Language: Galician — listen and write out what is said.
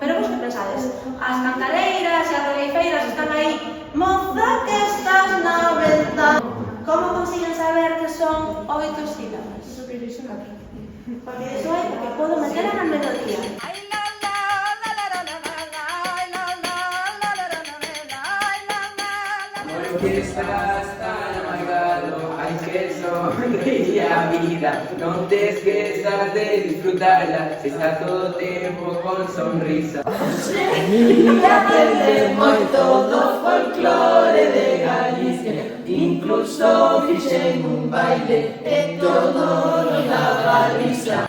Pero vos que pensades? As cantareiras e as regueifeiras están aí. Moza que estás na venta. Como consiguen saber que son 8 sílabas? Porque iso é porque podo meter na melodía. Porque estás tan amargado, hay que sonreír a vida. No te esquezas de disfrutarla, está todo tempo con sonrisa. E aprende moito do folclore de Galicia, incluso fixen un baile e todo nos daba risa.